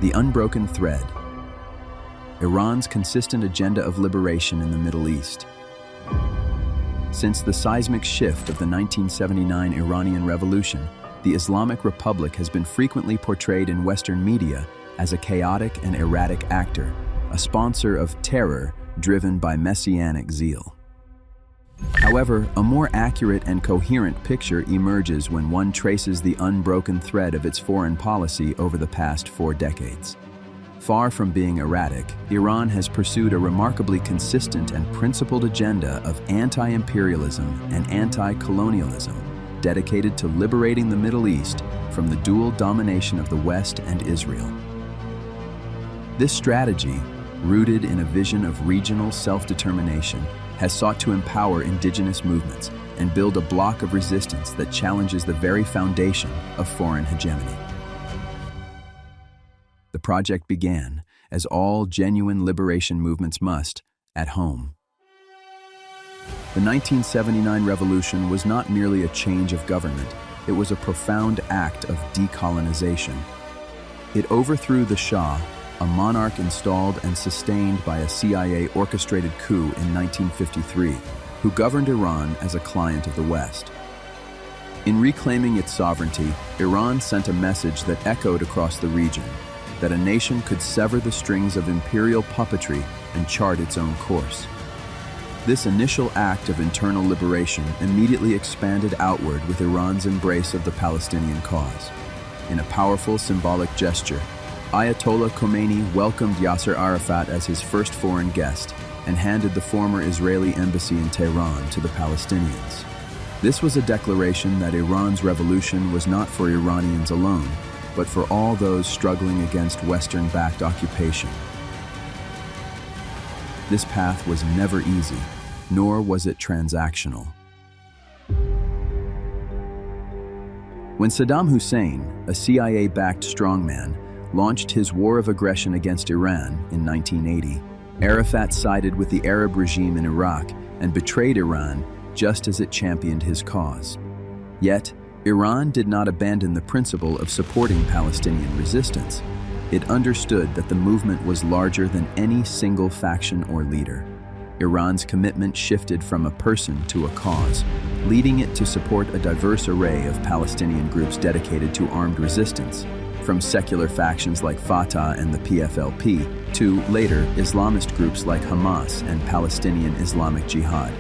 The unbroken thread. Iran's consistent agenda of liberation in the Middle East. Since the seismic shift of the 1979 Iranian Revolution, the Islamic Republic has been frequently portrayed in Western media as a chaotic and erratic actor, a sponsor of terror driven by messianic zeal. However, a more accurate and coherent picture emerges when one traces the unbroken thread of its foreign policy over the past 4 decades. Far from being erratic, Iran has pursued a remarkably consistent and principled agenda of anti-imperialism and anti-colonialism, dedicated to liberating the Middle East from the dual domination of the West and Israel. This strategy, rooted in a vision of regional self-determination, has sought to empower indigenous movements and build a bloc of resistance that challenges the very foundation of foreign hegemony. The project began, as all genuine liberation movements must, at home. The 1979 revolution was not merely a change of government, it was a profound act of decolonization. It overthrew the Shah, a monarch installed and sustained by a CIA-orchestrated coup in 1953, who governed Iran as a client of the West. In reclaiming its sovereignty, Iran sent a message that echoed across the region, that a nation could sever the strings of imperial puppetry and chart its own course. This initial act of internal liberation immediately expanded outward with Iran's embrace of the Palestinian cause. In a powerful symbolic gesture, Ayatollah Khomeini welcomed Yasser Arafat as his first foreign guest and handed the former Israeli embassy in Tehran to the Palestinians. This was a declaration that Iran's revolution was not for Iranians alone, but for all those struggling against Western-backed occupation. This path was never easy, nor was it transactional. When Saddam Hussein, a CIA-backed strongman, launched his war of aggression against Iran in 1980, Arafat sided with the Arab regime in Iraq and betrayed Iran just as it championed his cause. Yet, Iran did not abandon the principle of supporting Palestinian resistance. It understood that the movement was larger than any single faction or leader. Iran's commitment shifted from a person to a cause, leading it to support a diverse array of Palestinian groups dedicated to armed resistance, from secular factions like Fatah and the PFLP to, later, Islamist groups like Hamas and Palestinian Islamic Jihad.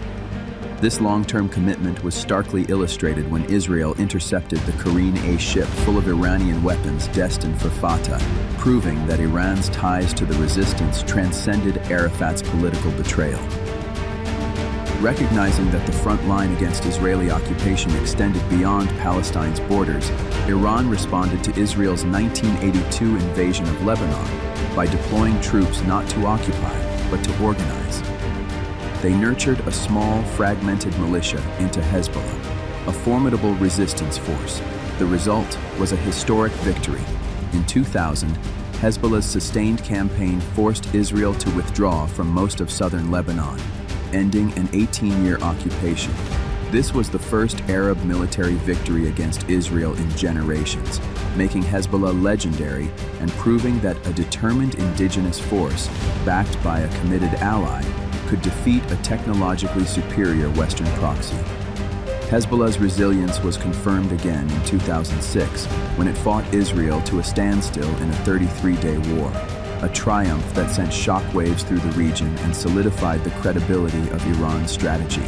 This long-term commitment was starkly illustrated when Israel intercepted the Karine A ship full of Iranian weapons destined for Fatah, proving that Iran's ties to the resistance transcended Arafat's political betrayal. Recognizing that the front line against Israeli occupation extended beyond Palestine's borders, Iran responded to Israel's 1982 invasion of Lebanon by deploying troops not to occupy, but to organize. They nurtured a small, fragmented militia into Hezbollah, a formidable resistance force. The result was a historic victory. In 2000, Hezbollah's sustained campaign forced Israel to withdraw from most of southern Lebanon, ending an 18-year occupation. This was the first Arab military victory against Israel in generations, making Hezbollah legendary and proving that a determined indigenous force, backed by a committed ally, could defeat a technologically superior Western proxy. Hezbollah's resilience was confirmed again in 2006 when it fought Israel to a standstill in a 33-day war, a triumph that sent shockwaves through the region and solidified the credibility of Iran's strategy.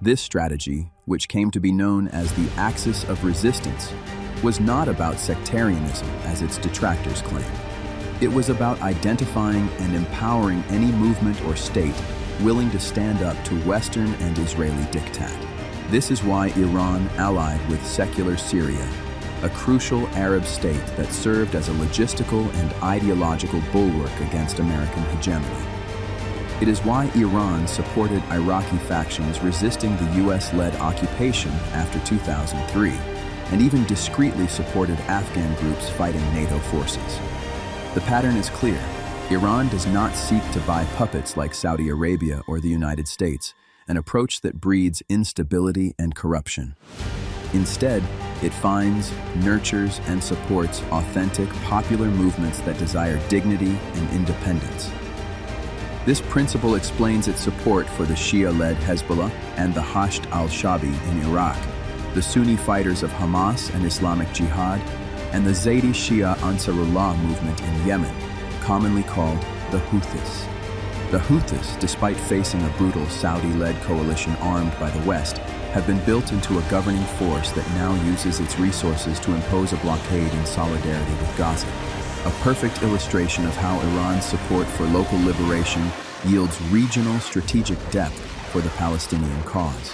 This strategy, which came to be known as the Axis of Resistance, was not about sectarianism as its detractors claim. It was about identifying and empowering any movement or state willing to stand up to Western and Israeli diktat. This is why Iran allied with secular Syria, a crucial Arab state that served as a logistical and ideological bulwark against American hegemony. It is why Iran supported Iraqi factions resisting the US-led occupation after 2003, and even discreetly supported Afghan groups fighting NATO forces. The pattern is clear. Iran does not seek to buy puppets like Saudi Arabia or the United States, an approach that breeds instability and corruption. Instead, It finds, nurtures, and supports authentic, popular movements that desire dignity and independence. This principle explains its support for the Shia-led Hezbollah and the Hashd al-Shaabi in Iraq, the Sunni fighters of Hamas and Islamic Jihad, and the Zaydi Shia Ansarullah movement in Yemen, commonly called the Houthis. The Houthis, despite facing a brutal Saudi-led coalition armed by the West, have been built into a governing force that now uses its resources to impose a blockade in solidarity with Gaza. A perfect illustration of how Iran's support for local liberation yields regional strategic depth for the Palestinian cause.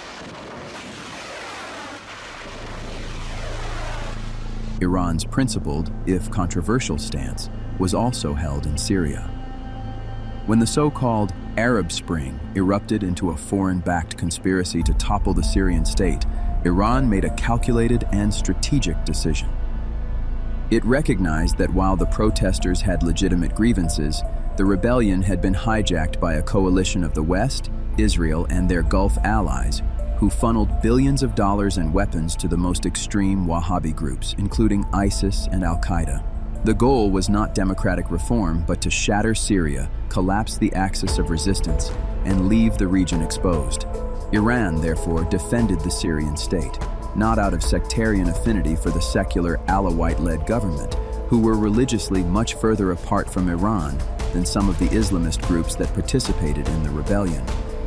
Iran's principled, if controversial, stance was also held in Syria. When the so-called Arab Spring erupted into a foreign-backed conspiracy to topple the Syrian state, Iran made a calculated and strategic decision. It recognized that while the protesters had legitimate grievances, the rebellion had been hijacked by a coalition of the West, Israel, and their Gulf allies, who funneled billions of dollars and weapons to the most extreme Wahhabi groups, including ISIS and Al-Qaeda. The goal was not democratic reform, but to shatter Syria, collapse the axis of resistance, and leave the region exposed. Iran, therefore, defended the Syrian state, not out of sectarian affinity for the secular Alawite-led government, who were religiously much further apart from Iran than some of the Islamist groups that participated in the rebellion,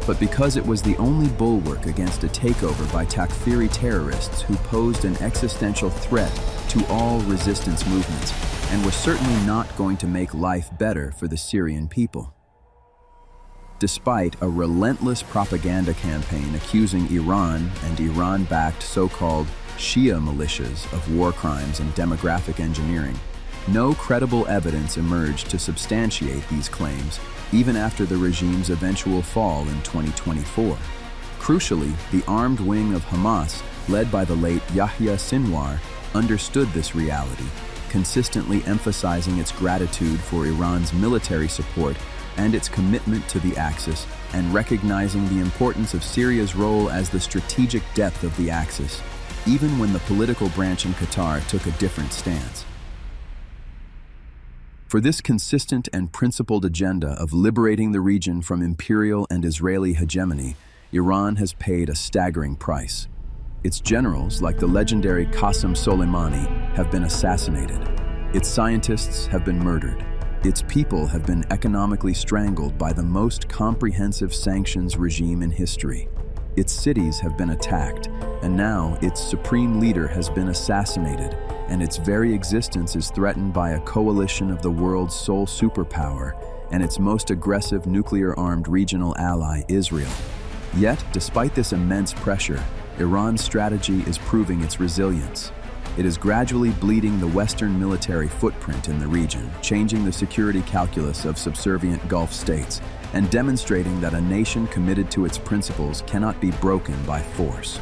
but because it was the only bulwark against a takeover by Takfiri terrorists who posed an existential threat to all resistance movements and was certainly not going to make life better for the Syrian people. Despite a relentless propaganda campaign accusing Iran and Iran-backed so-called Shia militias of war crimes and demographic engineering, no credible evidence emerged to substantiate these claims, even after the regime's eventual fall in 2024. Crucially, the armed wing of Hamas, led by the late Yahya Sinwar, understood this reality, consistently emphasizing its gratitude for Iran's military support and its commitment to the Axis, and recognizing the importance of Syria's role as the strategic depth of the Axis, even when the political branch in Qatar took a different stance. For this consistent and principled agenda of liberating the region from imperial and Israeli hegemony, Iran has paid a staggering price. Its generals, like the legendary Qasem Soleimani, have been assassinated. Its scientists have been murdered. Its people have been economically strangled by the most comprehensive sanctions regime in history. Its cities have been attacked, and now its supreme leader has been assassinated, and its very existence is threatened by a coalition of the world's sole superpower and its most aggressive nuclear-armed regional ally, Israel. Yet, despite this immense pressure, Iran's strategy is proving its resilience. It is gradually bleeding the Western military footprint in the region, changing the security calculus of subservient Gulf states, and demonstrating that a nation committed to its principles cannot be broken by force.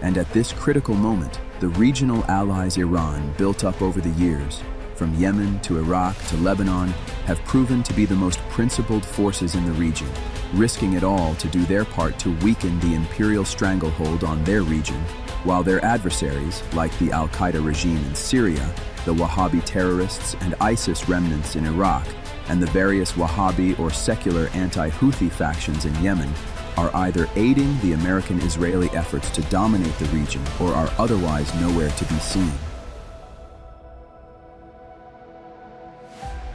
And at this critical moment, the regional allies Iran built up over the years, from Yemen to Iraq to Lebanon, have proven to be the most principled forces in the region, risking it all to do their part to weaken the imperial stranglehold on their region, while their adversaries, like the Al-Qaeda regime in Syria, the Wahhabi terrorists and ISIS remnants in Iraq, and the various Wahhabi or secular anti-Houthi factions in Yemen, are either aiding the American-Israeli efforts to dominate the region or are otherwise nowhere to be seen.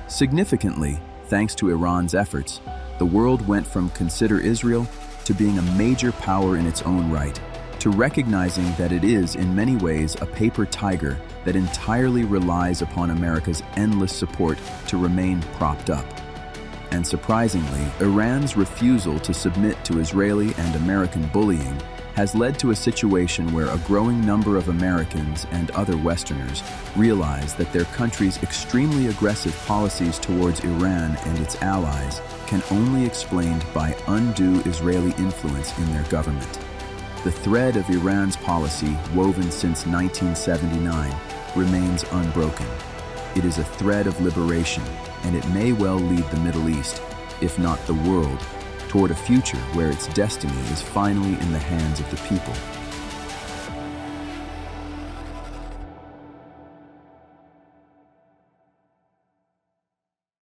Significantly, thanks to Iran's efforts, the world went from consider Israel to being a major power in its own right, to recognizing that it is, in many ways, a paper tiger that entirely relies upon America's endless support to remain propped up. And surprisingly, Iran's refusal to submit to Israeli and American bullying has led to a situation where a growing number of Americans and other Westerners realize that their country's extremely aggressive policies towards Iran and its allies can only be explained by undue Israeli influence in their government. The thread of Iran's policy, woven since 1979, remains unbroken. It is a thread of liberation, and it may well lead the Middle East, if not the world, toward a future where its destiny is finally in the hands of the people.